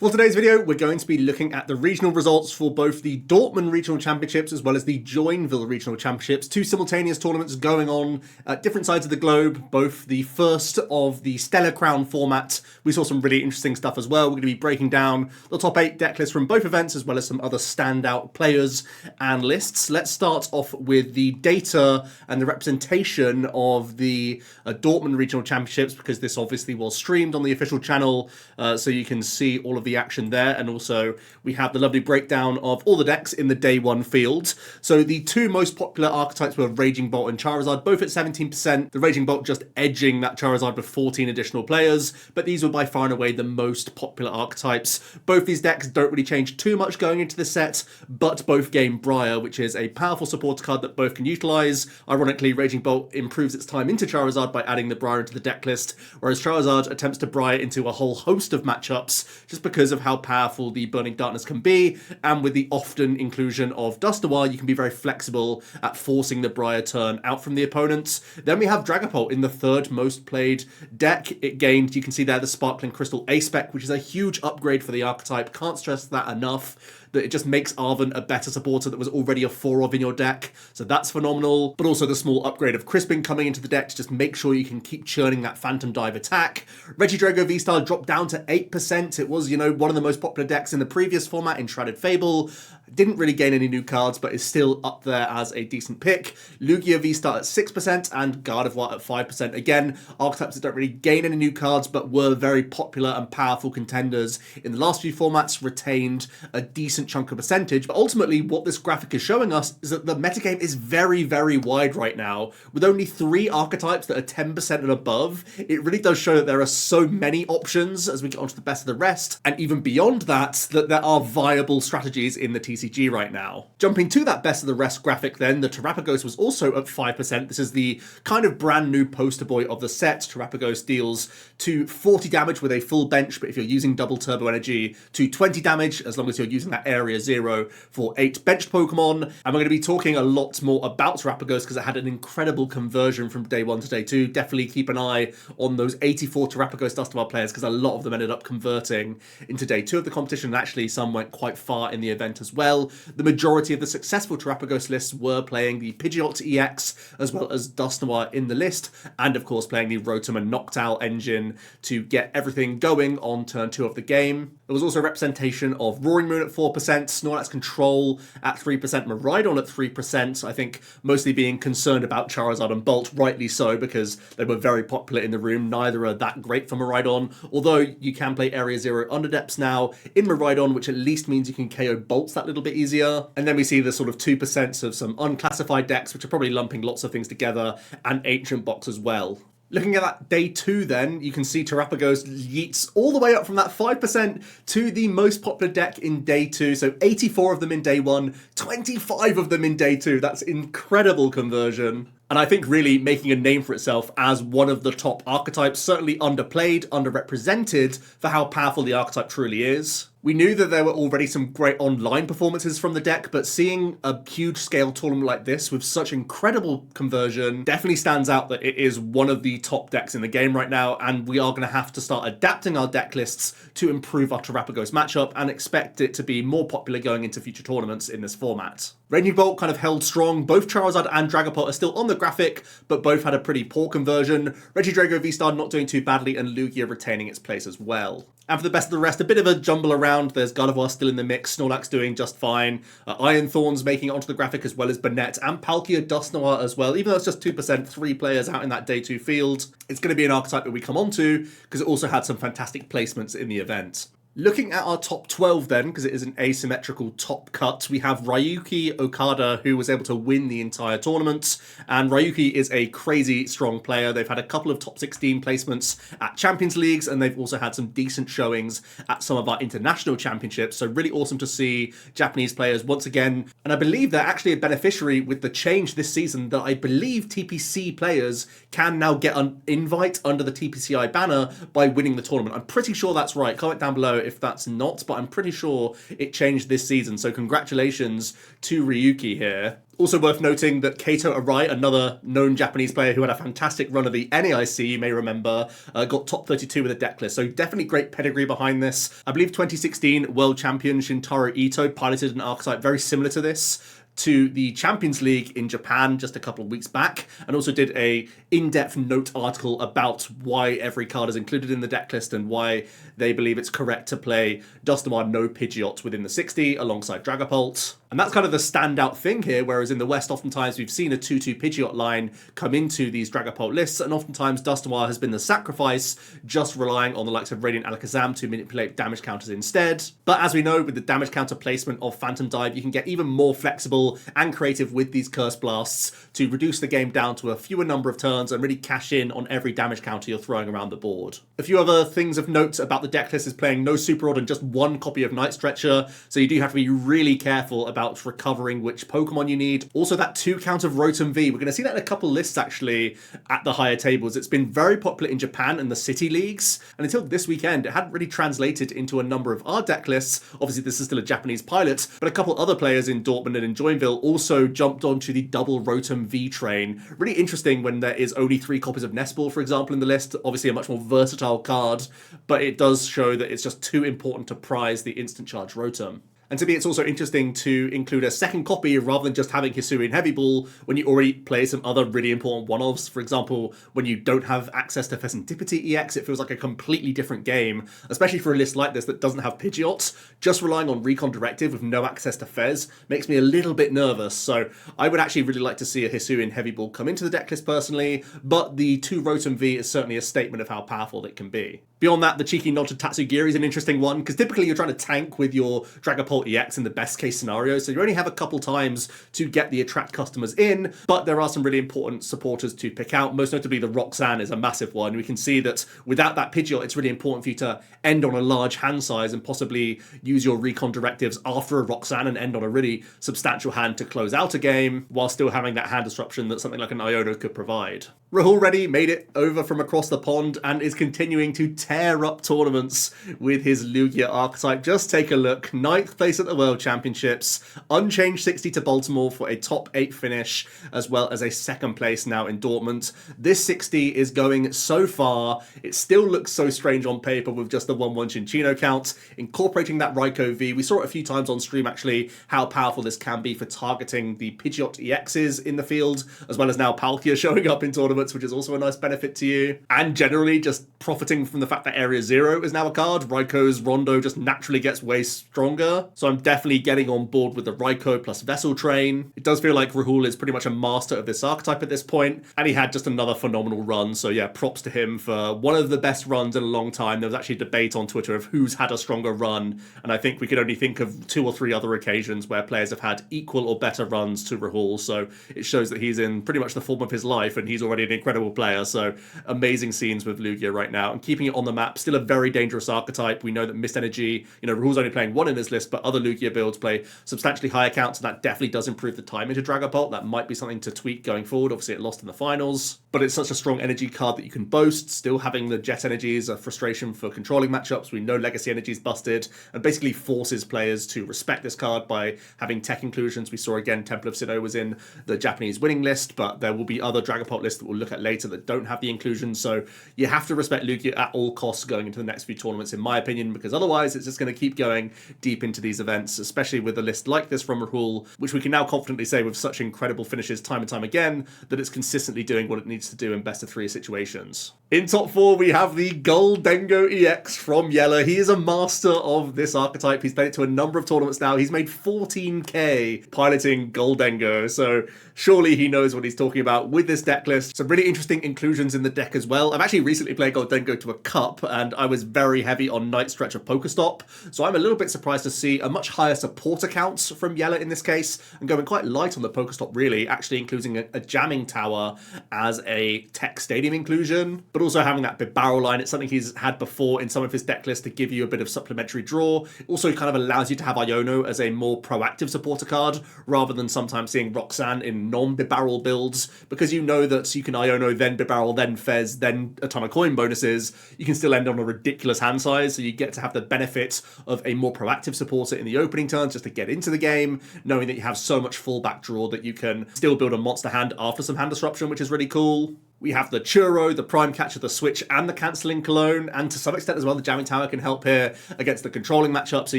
For today's video, we're going to be looking at the regional results for both the Dortmund Regional Championships as well as the Joinville Regional Championships, two simultaneous tournaments going on at different sides of the globe, both the first of the Stellar Crown format. We saw some really interesting stuff as well. We're going to be breaking down the top 8 deck lists from both events as well as some other standout players and lists. Let's start off with the data and the representation of the Dortmund Regional Championships, because this obviously was streamed on the official channel, so you can see all of the action there, and also we have the lovely breakdown of all the decks in the day 1 field. So the two most popular archetypes were Raging Bolt and Charizard, both at 17%. The Raging Bolt just edging that Charizard with 14 additional players, but these were by far and away the most popular archetypes. Both these decks don't really change too much going into the set, but both gain Briar, which is a powerful supporter card that both can utilize. Ironically, Raging Bolt improves its time into Charizard by adding the Briar into the deck list, whereas Charizard attempts to Briar into a whole host of matchups just because of how powerful the Burning Darkness can be, and with the often inclusion of Dust Noir, you can be very flexible at forcing the Briar turn out from the opponents. Then we have Dragapult in the third most played deck. It gained, you can see there, the Sparkling Crystal A-Spec, which is a huge upgrade for the archetype. Can't stress that enough, that it just makes Arven a better supporter that was already a 4 of in your deck, so that's phenomenal. But also the small upgrade of Crispin coming into the deck to just make sure you can keep churning that Phantom Dive attack. Regidrago V-Star dropped down to 8%. It was, one of the most popular decks in the previous format in Shrouded Fable. Didn't really gain any new cards, but is still up there as a decent pick. Lugia V-Star at 6% and Gardevoir at 5%. Again, archetypes that don't really gain any new cards, but were very popular and powerful contenders in the last few formats, retained a decent chunk of percentage. But ultimately, what this graphic is showing us is that the metagame is very, very wide right now. With only 3 archetypes that are 10% and above, it really does show that there are so many options as we get onto the best of the rest, and even beyond that, that there are viable strategies in the TCG right now. Jumping to that best of the rest graphic then, the Terapagos was also at 5%. This is the kind of brand new poster boy of the set. Terapagos deals to 40 damage with a full bench, but if you're using double turbo energy, to 20 damage as long as you're using that Area 0 for 8 benched Pokemon. And we're going to be talking a lot more about Terapagos because it had an incredible conversion from day 1 to day 2. Definitely keep an eye on those 84 Terapagos Dustovar players, because a lot of them ended up converting into day 2 of the competition, and actually some went quite far in the event as well. The majority of the successful Terapagos lists were playing the Pidgeot EX as well as Dustovar in the list, and of course playing the Rotom and Noctowl engine to get everything going on turn 2 of the game. There was also representation of Roaring Moon at 4%, Snorlax Control at 3%, Miraidon at 3%, I think mostly being concerned about Charizard and Bolt, rightly so, because they were very popular in the room. Neither are that great for Miraidon, although you can play Area 0 Underdepths now in Miraidon, which at least means you can KO Bolts that little bit easier. And then we see the sort of 2% of some unclassified decks, which are probably lumping lots of things together, and Ancient Box as well. Looking at that day 2 then, you can see Terapagos yeets all the way up from that 5% to the most popular deck in day 2. So 84 of them in day 1, 25 of them in day 2. That's incredible conversion. And I think really making a name for itself as one of the top archetypes, certainly underplayed, underrepresented for how powerful the archetype truly is. We knew that there were already some great online performances from the deck, but seeing a huge scale tournament like this with such incredible conversion definitely stands out that it is one of the top decks in the game right now, and we are going to have to start adapting our deck lists to improve our Terapagos matchup and expect it to be more popular going into future tournaments in this format. Raging Bolt kind of held strong. Both Charizard and Dragapult are still on the graphic, but both had a pretty poor conversion. Regidrago V-Star not doing too badly, and Lugia retaining its place as well. And for the best of the rest, a bit of a jumble around. There's Gardevoir still in the mix, Snorlax doing just fine, Iron Thorns making it onto the graphic as well as Banette, and Palkia Dusknoir as well. Even though it's just 2%, 3 players out in that day 2 field, it's going to be an archetype that we come on to because it also had some fantastic placements in the event. Looking at our top 12 then, because it is an asymmetrical top cut, we have Ryuki Okada, who was able to win the entire tournament. And Ryuki is a crazy strong player. They've had a couple of top 16 placements at Champions Leagues, and they've also had some decent showings at some of our international championships. So really awesome to see Japanese players once again. And I believe they're actually a beneficiary with the change this season that I believe TPC players can now get an invite under the TPCI banner by winning the tournament. I'm pretty sure that's right. Comment down below if that's not, but I'm pretty sure it changed this season. So congratulations to Ryuki here. Also worth noting that Keito Arai, another known Japanese player who had a fantastic run of the NAIC, you may remember, got top 32 with a deck list. So definitely great pedigree behind this. I believe 2016 world champion Shintaro Ito piloted an archetype very similar to this to the Champions League in Japan just a couple of weeks back, and also did a in-depth note article about why every card is included in the deck list and why they believe it's correct to play Dustomer no Pidgeot within the 60 alongside Dragapult. And that's kind of the standout thing here, whereas in the West, oftentimes we've seen a 2-2 Pidgeot line come into these Dragapult lists, and oftentimes Dustomer has been the sacrifice, just relying on the likes of Radiant Alakazam to manipulate damage counters instead. But as we know, with the damage counter placement of Phantom Dive, you can get even more flexible and creative with these Curse Blasts to reduce the game down to a fewer number of turns and really cash in on every damage counter you're throwing around the board. A few other things of note about the deck list is playing no Super Rod and just one copy of Night Stretcher, so you do have to be really careful about recovering which Pokemon you need. Also, that 2 count of Rotom V, we're going to see that in a couple lists actually at the higher tables. It's been very popular in Japan and the city leagues, and until this weekend it hadn't really translated into a number of our deck lists. Obviously this is still a Japanese pilot, but a couple other players in Dortmund and in Joinville also jumped onto the double Rotom V train. Really interesting when there is only 3 copies of Nestball, for example, in the list. Obviously a much more versatile card, but it does show that it's just too important to prize the instant charge Rotom. And to me, it's also interesting to include a second copy rather than just having Hisuian Heavy Ball when you already play some other really important one-offs. For example, when you don't have access to Pheasantipity EX, it feels like a completely different game, especially for a list like this that doesn't have Pidgeot. Just relying on Recon Directive with no access to Fez makes me a little bit nervous, so I would actually really like to see a Hisuian Heavy Ball come into the decklist personally, but the 2 Rotom V is certainly a statement of how powerful it can be. Beyond that, the cheeky nod to Tatsugiri is an interesting one, because typically you're trying to tank with your Dragapult EX in the best case scenario, so you only have a couple times to get the attract customers in, but there are some really important supporters to pick out. Most notably, the Roxanne is a massive one. We can see that without that Pidgeot, it's really important for you to end on a large hand size and possibly use your Recon Directives after a Roxanne and end on a really substantial hand to close out a game, while still having that hand disruption that something like an Iono could provide. Rahul Reddy made it over from across the pond and is continuing to tear up tournaments with his Lugia archetype. Just take a look. 9th place at the World Championships, unchanged 60 to Baltimore for a top 8 finish, as well as a 2nd place now in Dortmund. This 60 is going so far. It still looks so strange on paper with just the 1-1 Chinchino count. Incorporating that Raikou V, we saw it a few times on stream actually, how powerful this can be for targeting the Pidgeot EXs in the field, as well as now Palkia showing up in tournaments, which is also a nice benefit to you. And generally just profiting from the fact that Area 0 is now a card. Raikou's Rondo just naturally gets way stronger. So I'm definitely getting on board with the Raikou plus Vessel train. It does feel like Rahul is pretty much a master of this archetype at this point, and he had just another phenomenal run. So yeah, props to him for one of the best runs in a long time. There was actually a debate on Twitter of who's had a stronger run, and I think we could only think of 2 or 3 other occasions where players have had equal or better runs to Rahul. So it shows that he's in pretty much the form of his life, and he's already an incredible player. So amazing scenes with Lugia right now, and keeping it on the map. Still a very dangerous archetype. We know that Mist Energy, Rahul's only playing 1 in this list, but other Lugia builds play substantially higher counts, and that definitely does improve the time into Dragapult. That might be something to tweak going forward. Obviously it lost in the finals, but it's such a strong energy card that you can boast. Still having the Jet Energy is a frustration for controlling matchups. We know Legacy Energy is busted, and basically forces players to respect this card by having tech inclusions. We saw again Temple of Sinnoh was in the Japanese winning list, but there will be other Dragapult lists that we'll look at later that don't have the inclusion, so you have to respect Lugia at all costs going into the next few tournaments, in my opinion, because otherwise it's just going to keep going deep into these events, especially with a list like this from Rahul, which we can now confidently say with such incredible finishes time and time again, that it's consistently doing what it needs to do in best of 3 situations. In top 4, we have the Goldengo EX from Yella. He is a master of this archetype. He's played it to a number of tournaments now. He's made 14k piloting Goldengo, so surely he knows what he's talking about with this deck list. Some really interesting inclusions in the deck as well. I've actually recently played Goldengo to a cup, and I was very heavy on Night Stretcher Pokestop, so I'm a little bit surprised to see see a much higher supporter count from Yella in this case, and going quite light on the Pokestop really, actually including a jamming tower as a tech stadium inclusion, but also having that big barrel line. It's something he's had before in some of his deck lists to give you a bit of supplementary draw. It also kind of allows you to have Iono as a more proactive supporter card, rather than sometimes seeing Roxanne in non-Bibarrel builds, because you know that you can Iono, then Bibarrel, then Fez, then a ton of coin bonuses. You can still end on a ridiculous hand size, so you get to have the benefit of a more proactive supporter in the opening turns just to get into the game, knowing that you have so much fallback draw that you can still build a monster hand after some hand disruption, which is really cool. We have the Churro, the Prime Catcher, the Switch, and the Cancelling Cologne, and to some extent as well, the Jamming Tower can help here against the controlling matchup, so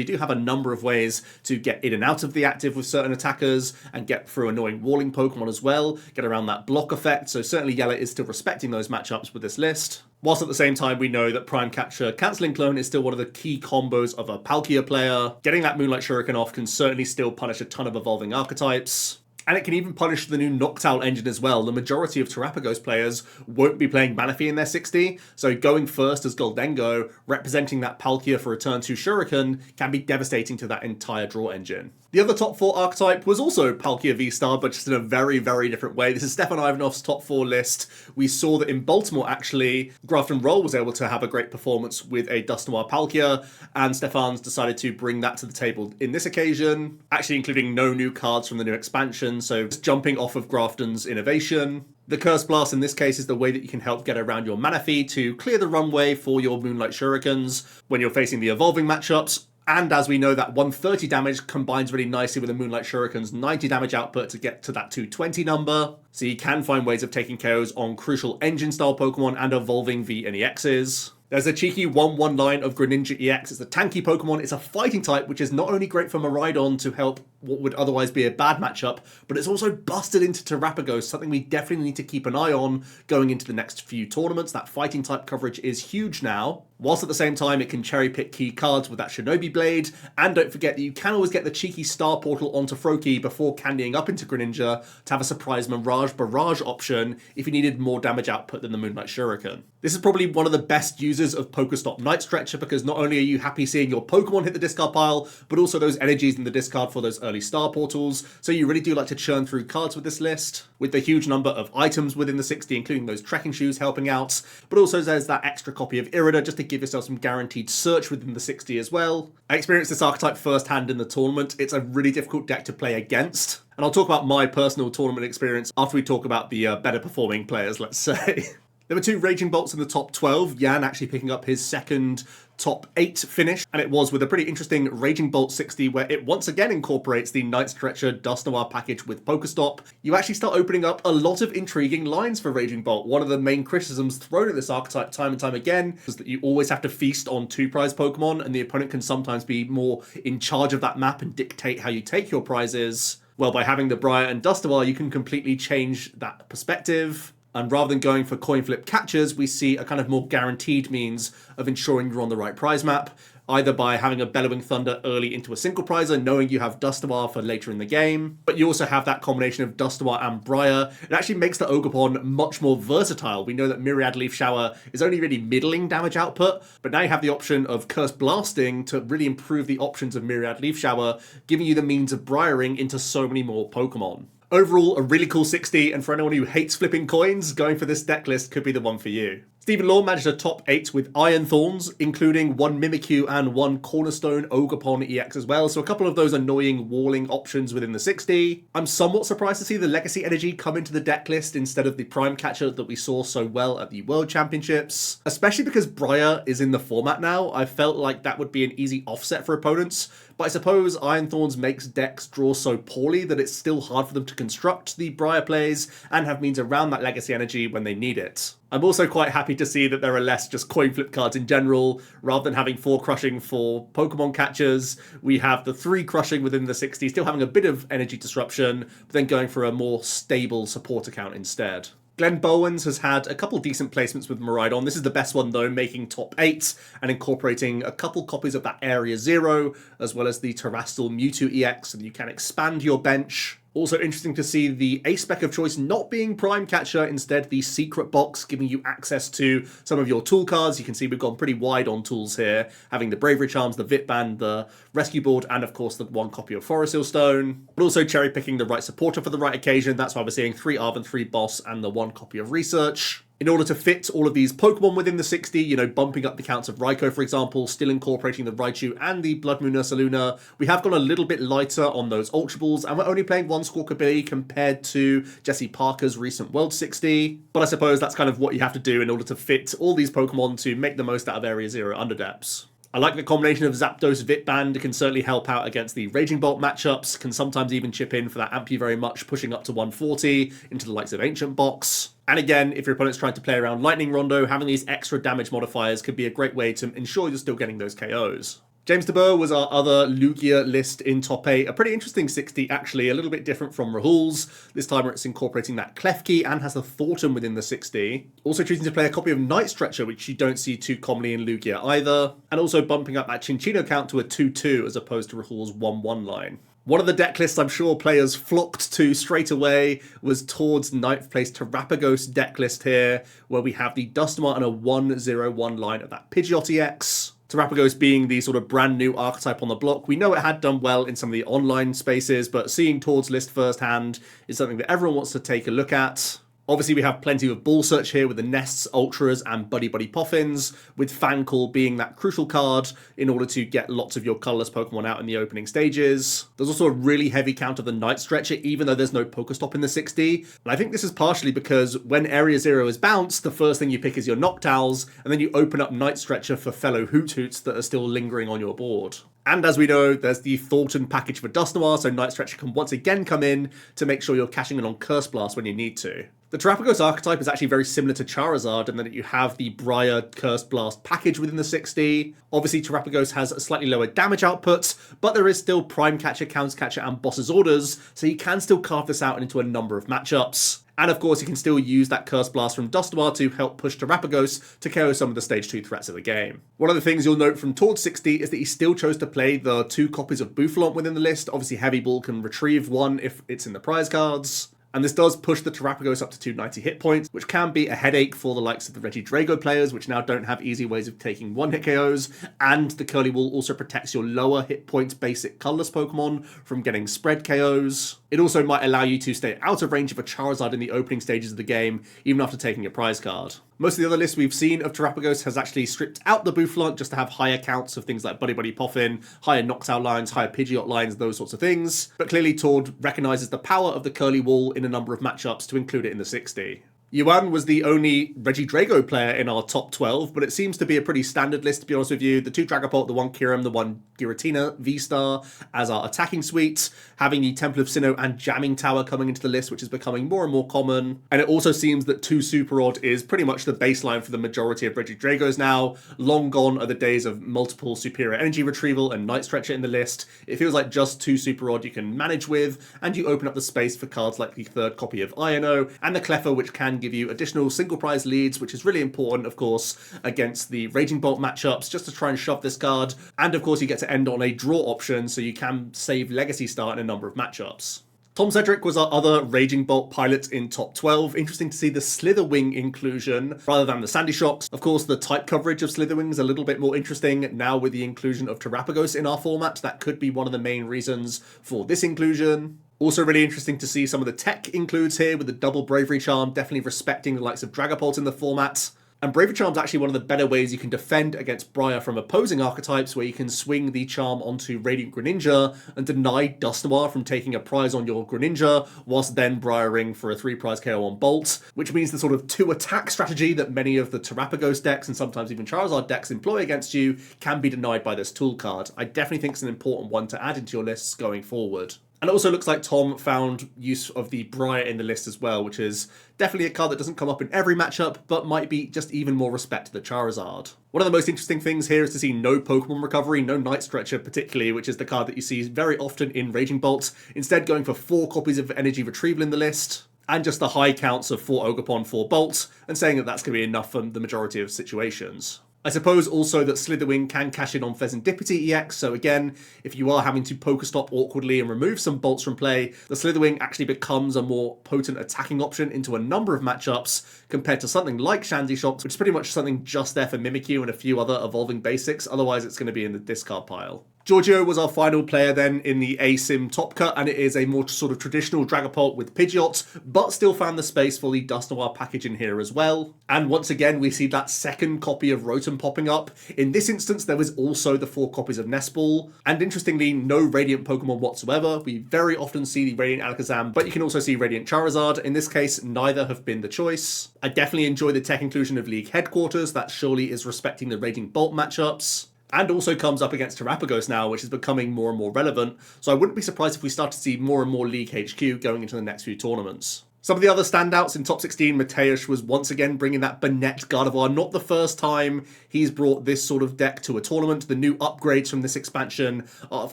you do have a number of ways to get in and out of the active with certain attackers, and get through annoying walling Pokemon as well, get around that block effect, so certainly Yella is still respecting those matchups with this list. Whilst at the same time, we know that Prime Catcher Cancelling Clone is still one of the key combos of a Palkia player. Getting that Moonlight Shuriken off can certainly still punish a ton of evolving archetypes. And it can even punish the new Noctowl engine as well. The majority of Terrapagos players won't be playing Manaphy in their 60, so going first as Goldengo, representing that Palkia for a turn 2 Shuriken, can be devastating to that entire draw engine. The other top 4 archetype was also Palkia V-Star, but just in a very, very different way. This is Stefan Ivanov's top 4 list. We saw that in Baltimore, actually, Grafton Roll was able to have a great performance with a Dust Noir Palkia, and Stefan's decided to bring that to the table in this occasion, actually including no new cards from the new expansion, so just jumping off of Grafton's innovation. The Curse Blast in this case is the way that you can help get around your Manaphy to clear the runway for your Moonlight Shurikens when you're facing the evolving matchups. And as we know, that 130 damage combines really nicely with the Moonlight Shuriken's 90 damage output to get to that 220 number. So you can find ways of taking KOs on crucial engine-style Pokemon and evolving V and EXs. There's a cheeky 1-1 line of Greninja EX. It's a tanky Pokemon. It's a fighting type, which is not only great for Miraidon to help what would otherwise be a bad matchup, but it's also busted into Terrapagos, something we definitely need to keep an eye on going into the next few tournaments. That fighting type coverage is huge now, whilst at the same time it can cherry pick key cards with that Shinobi Blade, and don't forget that you can always get the cheeky Star Portal onto Froakie before candying up into Greninja to have a surprise Mirage Barrage option if you needed more damage output than the Moonlight Shuriken. This is probably one of the best users of Pokestop Night Stretcher, because not only are you happy seeing your Pokemon hit the discard pile, but also those energies in the discard for those early Star Portals, so you really do like to churn through cards with this list, with the huge number of items within the 60, including those trekking shoes helping out, but also there's that extra copy of Irida just to give yourself some guaranteed search within the 60 as well. I experienced this archetype firsthand in the tournament. It's a really difficult deck to play against, and I'll talk about my personal tournament experience after we talk about the better performing players, let's say. There were 2 Raging Bolts in the top 12, Jan actually picking up his second top 8 finish, and it was with a pretty interesting Raging Bolt 60 where it once again incorporates the Night Stretcher Dust Noir package with Pokestop. You actually start opening up a lot of intriguing lines for Raging Bolt. One of the main criticisms thrown at this archetype time and time again is that you always have to feast on 2 prize Pokemon, and the opponent can sometimes be more in charge of that map and dictate how you take your prizes. Well, by having the Briar and Dustavar, you can completely change that perspective. And rather than going for coin flip catchers, we see a kind of more guaranteed means of ensuring you're on the right prize map, either by having a Bellowing Thunder early into a single prizer, knowing you have Dustavar for later in the game, but you also have that combination of Dustavar and Briar. It actually makes the Ogerpon much more versatile. We know that Myriad Leaf Shower is only really middling damage output, but now you have the option of Curse Blasting to really improve the options of Myriad Leaf Shower, giving you the means of Briaring into so many more Pokemon. Overall, a really cool 60, and for anyone who hates flipping coins, going for this deck list could be the one for you. Stephen Law managed a top 8 with Iron Thorns, including 1 Mimikyu and 1 Cornerstone Ogerpon EX as well, so a couple of those annoying walling options within the 60. I'm somewhat surprised to see the Legacy Energy come into the deck list instead of the Prime Catcher that we saw so well at the World Championships, especially because Briar is in the format now. I felt like that would be an easy offset for opponents, but I suppose Iron Thorns makes decks draw so poorly that it's still hard for them to construct the Briar plays and have means around that Legacy Energy when they need it. I'm also quite happy to see that there are less just coin flip cards in general. Rather than having 4 crushing for Pokemon catchers, we have the 3 crushing within the 60, still having a bit of energy disruption, but then going for a more stable support account instead. Glenn Bowens has had a couple decent placements with Miraidon. This is the best one though, making top 8 and incorporating a couple copies of that Area 0, as well as the Terrastal Mewtwo EX, and you can expand your bench. Also interesting to see the ace spec of choice not being prime catcher, instead the secret box giving you access to some of your tool cards. You can see we've gone pretty wide on tools here, having the bravery charms, the vit band, the rescue board, and of course the one copy of Forest Hill Stone. But also cherry picking the right supporter for the right occasion. That's why we're seeing 3 Arven, 3 Boss, and the 1 copy of Research. In order to fit all of these Pokemon within the 60, you know, bumping up the counts of Raikou, for example, still incorporating the Raichu and the Blood Moon Ursaluna, we have gone a little bit lighter on those Ultra Balls, and we're only playing 1 Squawkabilly compared to Jesse Parker's recent World 60. But I suppose that's kind of what you have to do in order to fit all these Pokemon to make the most out of Area Zero Underdepths. I like the combination of Zapdos Vit Band. It can certainly help out against the Raging Bolt matchups, can sometimes even chip in for that Amp You Very Much, pushing up to 140 into the likes of Ancient Box. And again, if your opponent's trying to play around Lightning Rondo, having these extra damage modifiers could be a great way to ensure you're still getting those KOs. James DeBoer was our other Lugia list in top 8. A pretty interesting 60, actually, a little bit different from Rahul's. This time it's incorporating that Klefki and has the Thornton within the 60. Also choosing to play a copy of Night Stretcher, which you don't see too commonly in Lugia either. And also bumping up that Chinchino count to a 2-2 as opposed to Rahul's 1-1 line. One of the deck lists I'm sure players flocked to straight away was towards 9th place Terrapagos deck list here, where we have the Dusknoir and a 1-0-1 line of that Pidgeot EX. Terrapagos being the sort of brand new archetype on the block. We know it had done well in some of the online spaces, but seeing Todd's list firsthand is something that everyone wants to take a look at. Obviously, we have plenty of ball search here with the Nests, Ultras, and Buddy Buddy Poffins, with Fan Call being that crucial card in order to get lots of your colorless Pokemon out in the opening stages. There's also a really heavy count of the Night Stretcher, even though there's no Pokestop in the 60. And I think this is partially because when Area Zero is bounced, the first thing you pick is your Noctowls, and then you open up Night Stretcher for fellow Hoot Hoots that are still lingering on your board. And as we know, there's the Thornton package for Dusknoir, so Night Stretcher can once again come in to make sure you're cashing in on Curse Blast when you need to. The Terrapagos archetype is actually very similar to Charizard in that you have the Briar Curse Blast package within the 60. Obviously, Terrapagos has a slightly lower damage output, but there is still Prime Catcher, Counter Catcher, and Boss's Orders, so you can still carve this out into a number of matchups. And of course, you can still use that Curse Blast from Dusknoir to help push Terrapagos to KO some of the Stage 2 threats of the game. One of the things you'll note from Tord 60 is that he still chose to play the 2 copies of Bouffalont within the list. Obviously, Heavy Ball can retrieve 1 if it's in the prize cards. And this does push the Terrapagos up to 290 hit points, which can be a headache for the likes of the Regidrago players, which now don't have easy ways of taking 1-hit KOs, and the Curly Wall also protects your lower hit points basic colorless Pokemon from getting spread KOs. It also might allow you to stay out of range of a Charizard in the opening stages of the game, even after taking a prize card. Most of the other lists we've seen of Terrapagos has actually stripped out the Bouffalont just to have higher counts of things like Buddy Buddy Poffin, higher Noctowl lines, higher Pidgeot lines, those sorts of things. But clearly Tord recognises the power of the Curly Wall in a number of matchups to include it in the 60. Yuan was the only Regidrago player in our top 12, but it seems to be a pretty standard list, to be honest with you. The 2 Dragapult, the 1 Kyurem, the 1 Giratina V-Star as our attacking suites, having the Temple of Sinnoh and Jamming Tower coming into the list, which is becoming more and more common. And it also seems that 2 Super Rod is pretty much the baseline for the majority of Regidragos now. Long gone are the days of multiple Superior Energy Retrieval and Night Stretcher in the list. It feels like just 2 Super Rod you can manage with, and you open up the space for cards like the 3rd copy of Iono and the Cleffa, which can give you additional single prize leads, which is really important, of course, against the Raging Bolt matchups, just to try and shove this card. And of course, you get to end on a draw option, so you can save Legacy Star in a number of matchups. Tom Cedric was our other Raging Bolt pilot in top 12. Interesting to see the Slitherwing inclusion rather than the Sandy Shocks. Of course, the type coverage of Slitherwing is a little bit more interesting now with the inclusion of Terrapagos in our format. That could be one of the main reasons for this inclusion. Also really interesting to see some of the tech includes here with the double Bravery Charm, definitely respecting the likes of Dragapult in the format. And Bravery Charm's actually one of the better ways you can defend against Briar from opposing archetypes, where you can swing the Charm onto Radiant Greninja and deny Dusknoir from taking a prize on your Greninja, whilst then Briaring for a 3-prize KO on Bolt, which means the sort of 2-attack strategy that many of the Terrapagos decks and sometimes even Charizard decks employ against you can be denied by this tool card. I definitely think it's an important one to add into your lists going forward. And it also looks like Tom found use of the Briar in the list as well, which is definitely a card that doesn't come up in every matchup, but might be just even more respect to the Charizard. One of the most interesting things here is to see no Pokemon Recovery, no Night Stretcher particularly, which is the card that you see very often in Raging Bolt, instead going for 4 copies of Energy Retrieval in the list, and just the high counts of 4 Ogerpon, 4 Bolt, and saying that that's going to be enough for the majority of situations. I suppose also that Slitherwing can cash in on Pheasantipity EX, so again, if you are having to Pokestop awkwardly and remove some bolts from play, the Slitherwing actually becomes a more potent attacking option into a number of matchups compared to something like Shandy Shocks, which is pretty much something just there for Mimikyu and a few other evolving basics, otherwise it's going to be in the discard pile. Giorgio was our final player then in the ASIM top cut, and it is a more sort of traditional Dragapult with Pidgeot, but still found the space for the Dusknoir package in here as well. And once again, we see that second copy of Rotom popping up. In this instance, there was also the 4 copies of Nestball, and interestingly, no Radiant Pokemon whatsoever. We very often see the Radiant Alakazam, but you can also see Radiant Charizard. In this case, neither have been the choice. I definitely enjoy the tech inclusion of League Headquarters. That surely is respecting the Raging Bolt matchups. And also comes up against Terapagos now, which is becoming more and more relevant, so I wouldn't be surprised if we start to see more and more League HQ going into the next few tournaments. Some of the other standouts in top 16, Mateusz was once again bringing that Banette Gardevoir. Not the first time he's brought this sort of deck to a tournament. The new upgrades from this expansion are, of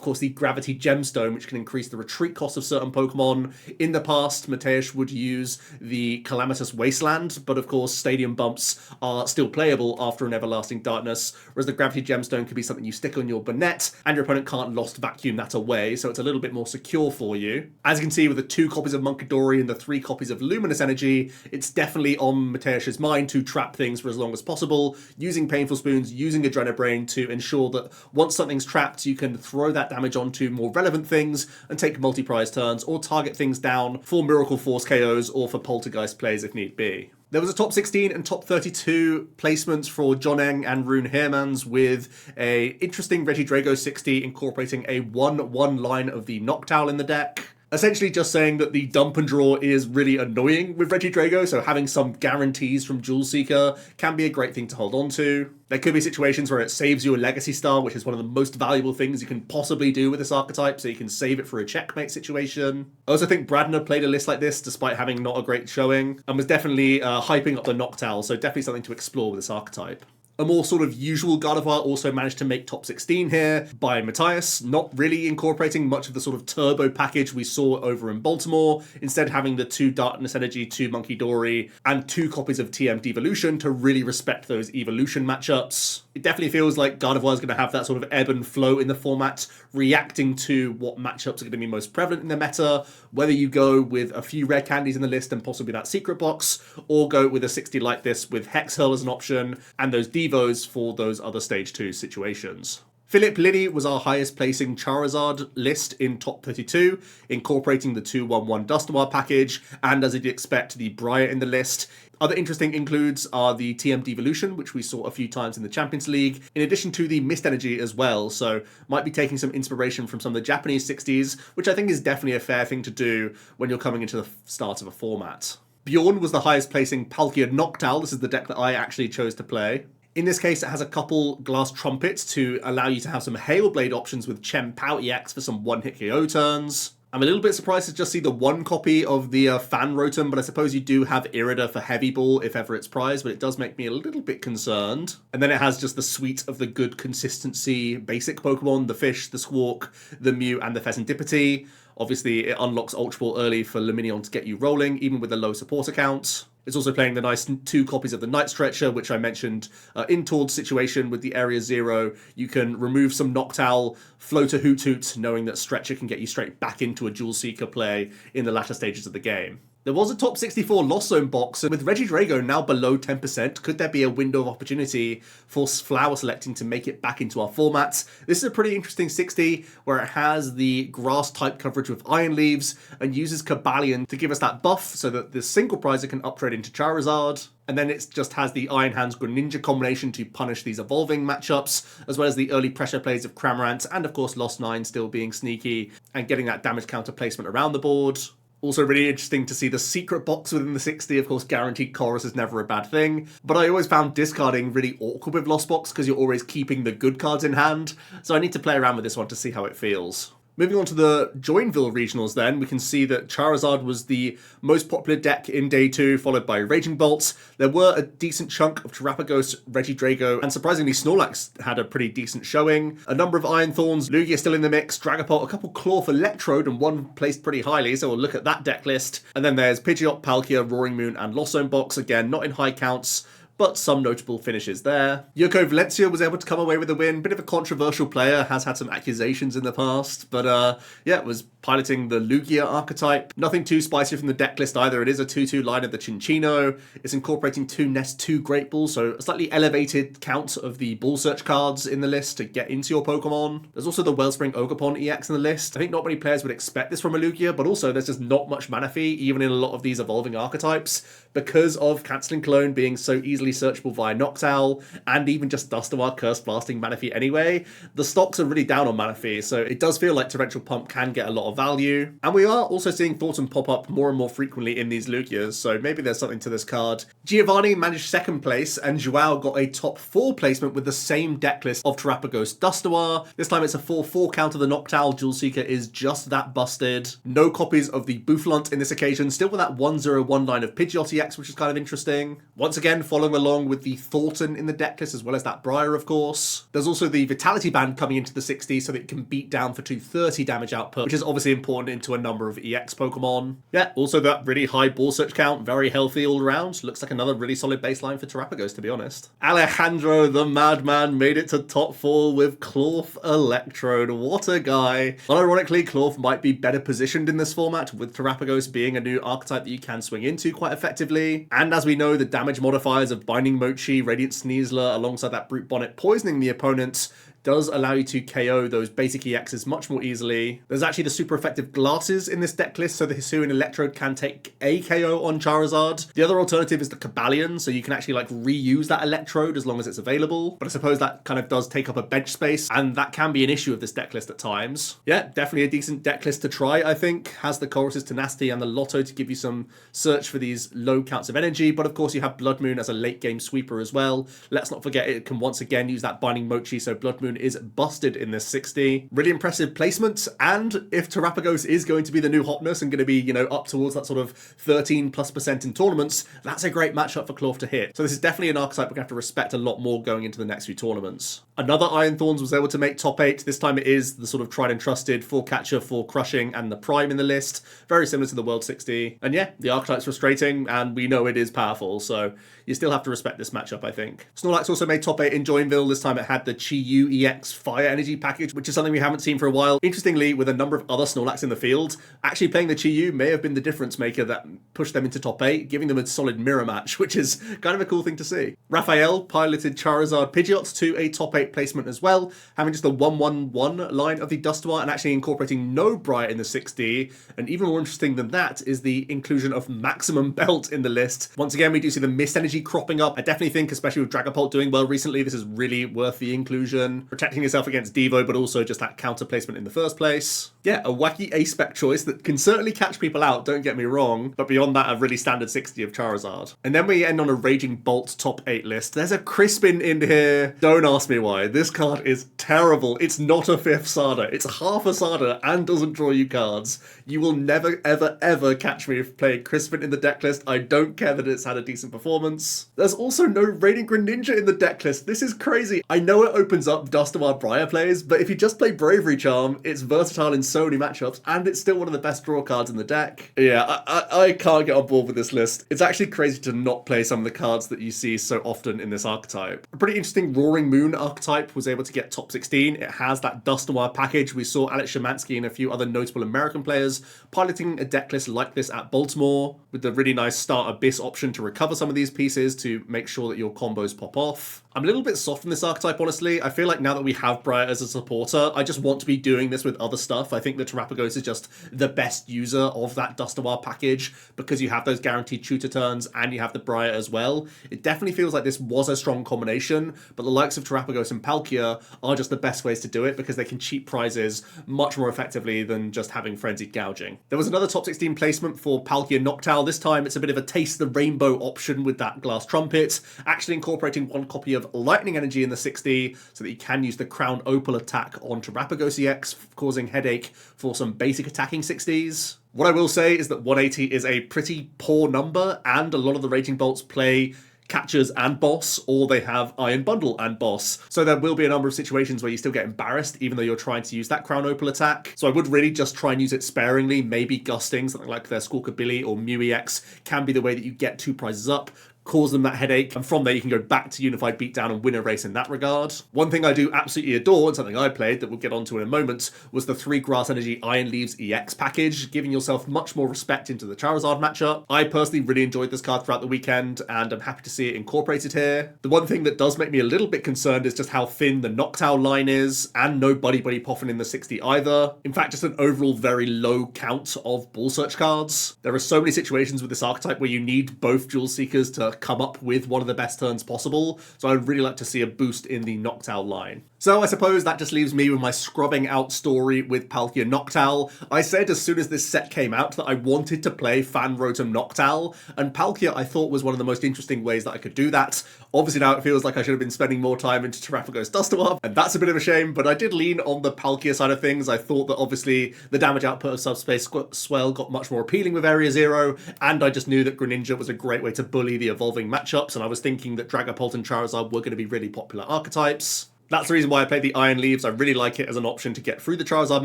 course, the Gravity Gemstone, which can increase the retreat cost of certain Pokemon. In the past, Mateusz would use the Calamitous Wasteland, but of course, Stadium Bumps are still playable after an Everlasting Darkness, whereas the Gravity Gemstone could be something you stick on your Banette, and your opponent can't Lost Vacuum that away, so it's a little bit more secure for you. As you can see, with the 2 copies of Munkidori and the 3 copies of Luminous Energy, it's definitely on Mateusz's mind to trap things for as long as possible, using Painful Spoons, using Adrenabrain to ensure that once something's trapped, you can throw that damage onto more relevant things and take multi-prize turns, or target things down for Miracle Force KOs or for Poltergeist plays if need be. There was a top 16 and top 32 placements for Joneng and Rune Heermans, with a interesting Regidrago 60 incorporating a 1/1 line of the Noctowl in the deck. Essentially just saying that the dump and draw is really annoying with Regidrago, so having some guarantees from Jewel Seeker can be a great thing to hold on to. There could be situations where it saves you a Legacy Star, which is one of the most valuable things you can possibly do with this archetype, so you can save it for a checkmate situation. I also think Bradner played a list like this despite having not a great showing, and was definitely hyping up the Noctowl, so definitely something to explore with this archetype. A more sort of usual Gardevoir also managed to make top 16 here by Matthias, not really incorporating much of the sort of turbo package we saw over in Baltimore, instead having the 2 Darkness Energy, 2 Munkidori, and 2 copies of TM Devolution to really respect those evolution matchups. It definitely feels like Gardevoir is going to have that sort of ebb and flow in the format, reacting to what matchups are going to be most prevalent in the meta, whether you go with a few rare candies in the list and possibly that secret box, or go with a 60 like this with Hex Hurl as an option, and those Devos for those other Stage 2 situations. Philip Liddy was our highest placing Charizard list in top 32, incorporating the 2/1/1 Dusknoir package, and as you'd expect, the Briar in the list. Other interesting includes are the TM Devolution, which we saw a few times in the Champions League, in addition to the Mist Energy as well, so might be taking some inspiration from some of the Japanese 60s, which I think is definitely a fair thing to do when you're coming into the start of a format. Bjorn was the highest placing Palkia Noctowl. This is the deck that I actually chose to play. In this case, it has a couple Glass Trumpets to allow you to have some Hailblade options with Chem Pow EX for some one-hit KO turns. I'm a little bit surprised to just see the 1 copy of the Fan Rotom, but I suppose you do have Irida for Heavy Ball if ever it's prized, but it does make me a little bit concerned. And then it has just the suite of the good consistency basic Pokemon, the Fish, the Squawk, the Mew, and the Pheasantipity. Obviously, it unlocks Ultra Ball early for Luminion to get you rolling, even with a low support account. It's also playing the nice 2 copies of the Night Stretcher, which I mentioned in Toad's situation with the Area 0. You can remove some Noctowl, float a Hoot Hoot, knowing that Stretcher can get you straight back into a Jewel Seeker play in the latter stages of the game. There was a top 64 Lost Zone box, and with Regidrago now below 10%, could there be a window of opportunity for Flower Selecting to make it back into our formats? This is a pretty interesting 60, where it has the grass type coverage with Iron Leaves, and uses Cobalion to give us that buff so that the single prizer can upgrade into Charizard. And then it just has the Iron Hands Greninja combination to punish these evolving matchups, as well as the early pressure plays of Cramorant, and of course Lost 9 still being sneaky and getting that damage counter placement around the board. Also really interesting to see the secret box within the 60. Of course, guaranteed chorus is never a bad thing, but I always found discarding really awkward with Lost Box because you're always keeping the good cards in hand, so I need to play around with this one to see how it feels. Moving on to the Joinville Regionals then, we can see that Charizard was the most popular deck in Day 2, followed by Raging Bolts. There were a decent chunk of Terapagos, Regidrago, and surprisingly Snorlax had a pretty decent showing. A number of Iron Thorns, Lugia still in the mix, Dragapult, a couple Claw for Electrode, and one placed pretty highly, so we'll look at that deck list. And then there's Pidgeot, Palkia, Roaring Moon, and Lost Zone box, again, not in high counts, but some notable finishes there. Yoko Valencia was able to come away with a win. Bit of a controversial player, has had some accusations in the past, but yeah, was piloting the Lugia archetype. Nothing too spicy from the deck list either. It is a 2/2 line of the Chinchino. It's incorporating 2 Nest 2 Great Balls, so a slightly elevated count of the Ball Search cards in the list to get into your Pokemon. There's also the Wellspring Ogerpon EX in the list. I think not many players would expect this from a Lugia, but also there's just not much mana fee, even in a lot of these evolving archetypes, because of Cancelling Clone being so easily searchable via Noctowl, and even just Dusknoir Curse Blasting mana fee anyway. The stocks are really down on mana fee, so it does feel like Torrential Pump can get a lot of value. And we are also seeing Thornton pop up more and more frequently in these Lugias, so maybe there's something to this card. Giovanni managed second place, and Joao got a top 4 placement with the same deck list of Terrapagos Dusknoir. This time it's a 4/4 count of the Noctowl. Jewel Seeker is just that busted. No copies of the Bouffalant in this occasion, still with that 1/0/1 line of Pidgeot EX, which is kind of interesting. Once again, following along with the Thornton in the deck list, as well as that Briar, of course. There's also the Vitality Band coming into the 60 so that it can beat down for 230 damage output, which is obviously important into a number of EX Pokemon. Yeah, also that really high Ball Search count, very healthy all around. Looks like another really solid baseline for Terrapagos, to be honest. Alejandro the Madman made it to top 4 with Clorf Electrode. What a guy. Unironically, Clorf might be better positioned in this format, with Terrapagos being a new archetype that you can swing into quite effectively. And as we know, the damage modifiers of Binding Mochi, Radiant Sneasler, alongside that Brute Bonnet poisoning the opponents, does allow you to KO those basic EXs much more easily. There's actually the super effective glasses in this deck list, so the Hisuian Electrode can take a KO on Charizard. The other alternative is the Cobalion, so you can actually like reuse that Electrode as long as it's available. But I suppose that kind of does take up a bench space, and that can be an issue of this deck list at times. Yeah, definitely a decent deck list to try, I think. Has the Chorus's Tenacity and the Lotto to give you some search for these low counts of energy, but of course you have Blood Moon as a late game sweeper as well. Let's not forget it can once again use that Binding Mochi, so Blood Moon is busted in this 60. Really impressive placement, and if Terrapagos is going to be the new hotness and going to be, you know, up towards that sort of 13+% in tournaments, that's a great matchup for Clorf to hit. So this is definitely an archetype we're going to have to respect a lot more going into the next few tournaments. Another Iron Thorns was able to make top 8. This time it is the sort of tried and trusted 4 Catcher, 4 Crushing, and the Prime in the list. Very similar to the World 60. And yeah, the archetype's frustrating, and we know it is powerful, so you still have to respect this matchup, I think. Snorlax also made top 8 in Joinville. This time it had the Chi-Yu EX Fire Energy package, which is something we haven't seen for a while. Interestingly, with a number of other Snorlax in the field, actually playing the Chi-Yu may have been the difference maker that pushed them into top 8, giving them a solid mirror match, which is kind of a cool thing to see. Raphael piloted Charizard Pidgeot to a top 8 placement as well, having just the 1/1/1 line of the Dusknoir and actually incorporating no Briar in the 60. And even more interesting than that is the inclusion of Maximum Belt in the list. Once again, we do see the Mist Energy cropping up. I definitely think, especially with Dragapult doing well recently, this is really worth the inclusion. Protecting yourself against Devo, but also just that counter placement in the first place. Yeah, a wacky A-spec choice that can certainly catch people out, don't get me wrong, but beyond that, a really standard 60 of Charizard. And then we end on a Raging Bolt top 8 list. There's a Crispin in here. Don't ask me why. This card is terrible. It's not a 5th Sada. It's half a Sada and doesn't draw you cards. You will never, ever, ever catch me playing Crispin in the deck list. I don't care that it's had a decent performance. There's also no Radiant Greninja in the deck list. This is crazy. I know it opens up Dusknoir Briar plays, but if you just play Bravery Charm, it's versatile in so many matchups, and it's still one of the best draw cards in the deck. Yeah, I can't get on board with this list. It's actually crazy to not play some of the cards that you see so often in this archetype. A pretty interesting Roaring Moon archetype was able to get top 16. It has that Dusknoir package. We saw Alex Szymanski and a few other notable American players piloting a deck list like this at Baltimore, with the really nice Start Abyss option to recover some of these pieces to make sure that your combos pop off. I'm a little bit soft on this archetype, honestly. I feel like now that we have Briar as a supporter, I just want to be doing this with other stuff. I think the Terrapagos is just the best user of that Dusknoir package because you have those guaranteed tutor turns and you have the Briar as well. It definitely feels like this was a strong combination, but the likes of Terrapagos and Palkia are just the best ways to do it because they can cheat prizes much more effectively than just having frenzied gouging. There was another top 16 placement for Palkia Noctowl. This time it's a bit of a Taste the Rainbow option with that Glass Trumpet, actually incorporating one copy of Lightning Energy in the 60 so that you can use the Crown Opal attack on Terrapagos EX, causing headache for some basic attacking 60s. What I will say is that 180 is a pretty poor number, and a lot of the Raging Bolts play Catchers and Boss, or they have Iron Bundle and Boss. So there will be a number of situations where you still get embarrassed even though you're trying to use that Crown Opal attack. So I would really just try and use it sparingly. Maybe Gusting, something like their Squawkabilly or Mew EX can be the way that you get 2 prizes up. cause them that headache, and from there you can go back to Unified Beatdown and win a race in that regard. One thing I do absolutely adore, and something I played that we'll get onto in a moment, was the 3 Grass Energy Iron Leaves EX package, giving yourself much more respect into the Charizard matchup. I personally really enjoyed this card throughout the weekend, and I'm happy to see it incorporated here. The one thing that does make me a little bit concerned is just how thin the Noctowl line is, and no Buddy Buddy Poffin in the 60 either. In fact, just an overall very low count of Ball Search cards. There are so many situations with this archetype where you need both Jewel Seekers to come up with one of the best turns possible, so I'd really like to see a boost in the Noctowl line. So I suppose that just leaves me with my scrubbing out story with Palkia Noctowl. I said as soon as this set came out that I wanted to play Fan Rotom Noctowl, and Palkia I thought was one of the most interesting ways that I could do that. Obviously now it feels like I should have been spending more time into Terrapagos Dusterwub, and that's a bit of a shame, but I did lean on the Palkia side of things. I thought that obviously the damage output of Subspace Swell got much more appealing with Area Zero, and I just knew that Greninja was a great way to bully the evolving matchups, and I was thinking that Dragapult and Charizard were going to be really popular archetypes. That's the reason why I played the Iron Leaves. I really like it as an option to get through the Charizard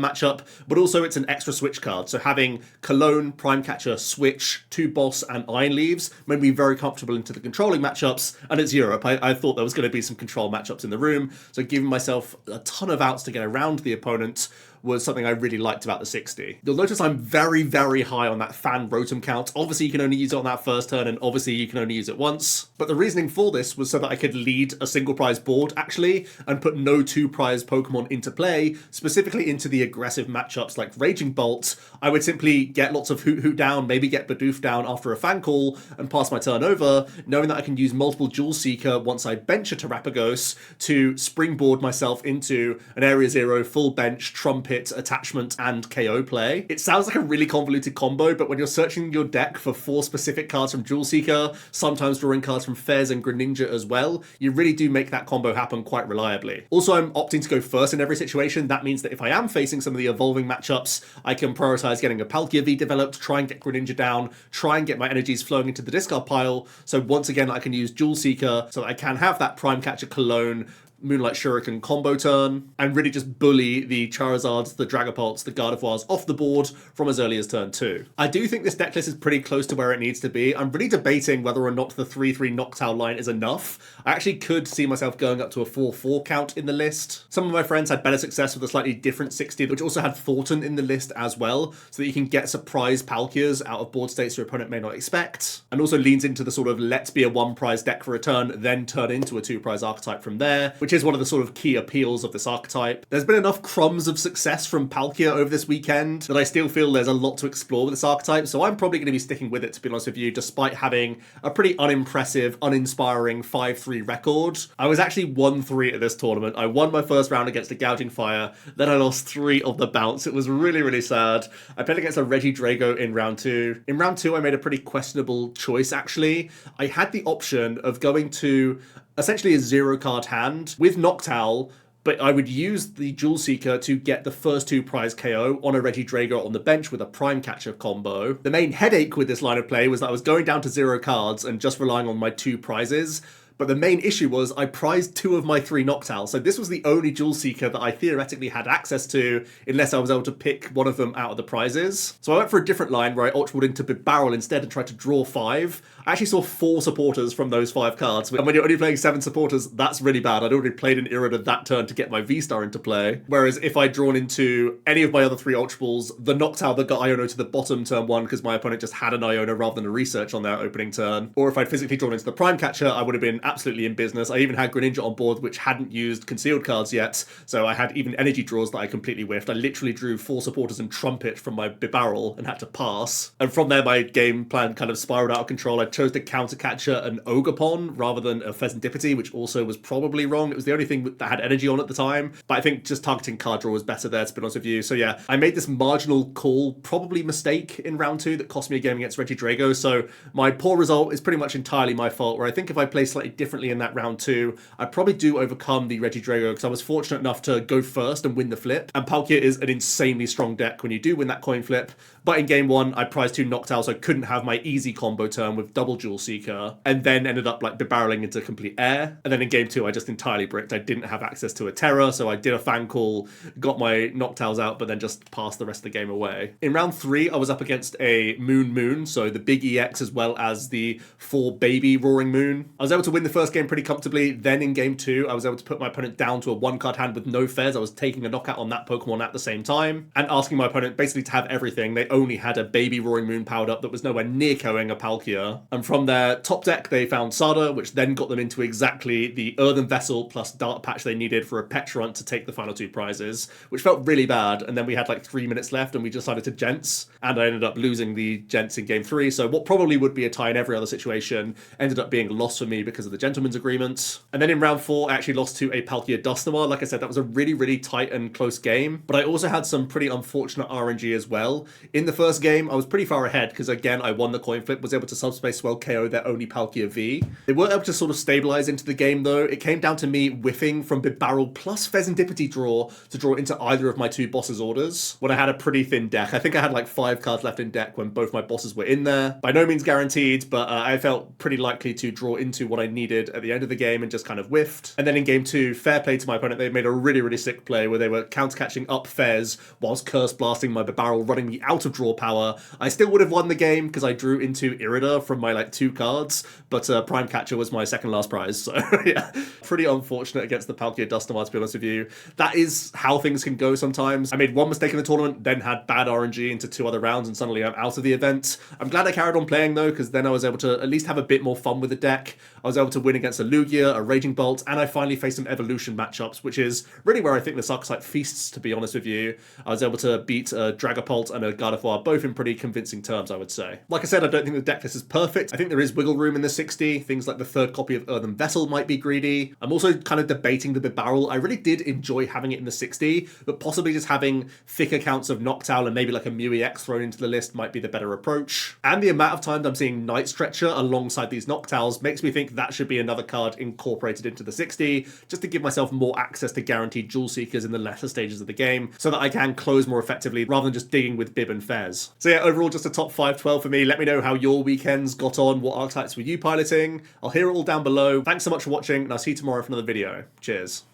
matchup, but also it's an extra switch card. So having Cologne, Prime Catcher, Switch, 2 Boss, and Iron Leaves made me very comfortable into the controlling matchups, and it's Europe. I thought there was going to be some control matchups in the room, so giving myself a ton of outs to get around the opponent was something I really liked about the 60. You'll notice I'm very, very high on that Fan Rotom count. Obviously, you can only use it on that first turn, and obviously you can only use it once. But the reasoning for this was so that I could lead a single prize board, actually, and put no 2 prize Pokemon into play, specifically into the aggressive matchups like Raging Bolt. I would simply get lots of Hoot Hoot down, maybe get Bidoof down after a Fan Call, and pass my turn over, knowing that I can use multiple Jewel Seeker once I bench a Terrapagos to springboard myself into an Area Zero full bench, Trumpet, attachment, and KO play. It sounds like a really convoluted combo, but when you're searching your deck for 4 specific cards from Jewel Seeker, sometimes drawing cards from Fez and Greninja as well, you really do make that combo happen quite reliably. Also, I'm opting to go first in every situation. That means that if I am facing some of the evolving matchups, I can prioritize getting a Palkia V developed, try and get Greninja down, try and get my energies flowing into the discard pile. So once again, I can use Jewel Seeker so that I can have that Prime Catcher Cologne, Moonlight Shuriken combo turn, and really just bully the Charizards, the Dragapults, the Gardevoirs off the board from as early as turn 2. I do think this deck list is pretty close to where it needs to be. I'm really debating whether or not the 3-3 Noctowl line is enough. I actually could see myself going up to a 4-4 count in the list. Some of my friends had better success with a slightly different 60, which also had Thornton in the list as well, so that you can get surprise Palkias out of board states your opponent may not expect, and also leans into the sort of let's be a 1 prize deck for a turn, then turn into a 2 prize archetype from there, which is one of the sort of key appeals of this archetype. There's been enough crumbs of success from Palkia over this weekend that I still feel there's a lot to explore with this archetype, so I'm probably going to be sticking with it, to be honest with you, despite having a pretty unimpressive, uninspiring 5-3 record. I was actually 1-3 at this tournament. I won my first round against a Gouging Fire, then I lost 3 of the bounce. It was really, really sad. I played against a Regidrago in round 2. In round 2, I made a pretty questionable choice, actually. I had the option of going to essentially a 0-card hand with Noctowl, but I would use the Jewel Seeker to get the first 2 prize KO on a Regidrago on the bench with a Prime Catcher combo. The main headache with this line of play was that I was going down to 0 cards and just relying on my 2 prizes. But the main issue was I prized 2 of my 3 Noctowls, so this was the only Jewel Seeker that I theoretically had access to, unless I was able to pick one of them out of the prizes. So I went for a different line where I Ultra Balled into Barrel instead and tried to draw 5. I actually saw 4 supporters from those 5 cards, and when you're only playing 7 supporters, that's really bad. I'd already played an Irida that turn to get my V-Star into play, whereas if I'd drawn into any of my other 3 Ultra Balls, the Noctowl that got Iono to the bottom turn 1 because my opponent just had an Iona rather than a research on their opening turn, or if I'd physically drawn into the Prime Catcher, I would have been absolutely in business. I even had Greninja on board, which hadn't used concealed cards yet, so I had even energy draws that I completely whiffed. I literally drew 4 supporters and Trumpet from my Barrel and had to pass. And from there, my game plan kind of spiraled out of control. I chose to counter catcher an Ogerpon rather than a Pheasantipity, which also was probably wrong. It was the only thing that had energy on at the time, but I think just targeting card draw was better there, to be honest with you. So yeah, I made this marginal call, probably mistake in round 2 that cost me a game against Regidrago, so my poor result is pretty much entirely my fault, where I think if I play slightly slightly differently in that round 2, I probably do overcome the Regidrago because I was fortunate enough to go first and win the flip. And Palkia is an insanely strong deck when you do win that coin flip. But in game 1, I prized 2 Noctowl, so I couldn't have my easy combo turn with double Jewel Seeker, and then ended up like barreling into complete air. And then in game 2, I just entirely bricked. I didn't have access to a Terra, so I did a fan call, got my Noctowls out, but then just passed the rest of the game away. In round 3, I was up against a Moon, so the big EX as well as the 4 baby Roaring Moon. I was able to win the first game pretty comfortably. Then in game 2, I was able to put my opponent down to a 1-card hand with no Fez. I was taking a knockout on that Pokemon at the same time, and asking my opponent basically to have everything. They only had a baby Roaring Moon powered up that was nowhere near KOing a Palkia. And from their top deck, they found Sada, which then got them into exactly the Earthen Vessel plus Dart Patch they needed for a Petrant to take the final 2 prizes, which felt really bad. And then we had like 3 minutes left and we decided to Gents, and I ended up losing the Gents in game 3. So what probably would be a tie in every other situation ended up being a loss for me because of the Gentleman's Agreement. And then in round 4, I actually lost to a Palkia Dusknoir. Like I said, that was a really, really tight and close game, but I also had some pretty unfortunate RNG as well. In the first game, I was pretty far ahead because, again, I won the coin flip, was able to Subspace Swell KO their only Palkia V. They weren't able to sort of stabilize into the game, though. It came down to me whiffing from Bibarel plus Pheasantipity draw to draw into either of my 2 bosses' orders when I had a pretty thin deck. I think I had like 5 cards left in deck when both my bosses were in there. By no means guaranteed, but I felt pretty likely to draw into what I needed at the end of the game and just kind of whiffed. And then in game 2, fair play to my opponent. They made a really, really sick play where they were counter-catching up Fez whilst Curse Blasting my Bibarel, running me out of draw power. I still would have won the game because I drew into Irida from my like 2 cards, but Prime Catcher was my second last prize. So yeah, pretty unfortunate against the Palkia Dusknoir, to be honest with you. That is how things can go sometimes. I made one mistake in the tournament, then had bad RNG into 2 other rounds, and suddenly I'm out of the event. I'm glad I carried on playing though, because then I was able to at least have a bit more fun with the deck. I was able to win against a Lugia, a Raging Bolt, and I finally faced some evolution matchups, which is really where I think this archetype feasts, to be honest with you. I was able to beat a Dragapult and a Gardevoir, both in pretty convincing terms, I would say. Like I said, I don't think the deck list is perfect. I think there is wiggle room in the 60. Things like the 3rd copy of Earthen Vessel might be greedy. I'm also kind of debating the Bibarel. I really did enjoy having it in the 60, but possibly just having thicker counts of Noctowl and maybe like a Mew EX thrown into the list might be the better approach. And the amount of times I'm seeing Night Stretcher alongside these Noctowls makes me think that should be another card incorporated into the 60, just to give myself more access to guaranteed Jewel Seekers in the latter stages of the game, so that I can close more effectively rather than just digging with Bib and Fez. So yeah, overall just a top 5-12 for me. Let me know how your weekends got on, what archetypes were you piloting. I'll hear it all down below. Thanks so much for watching, and I'll see you tomorrow for another video. Cheers.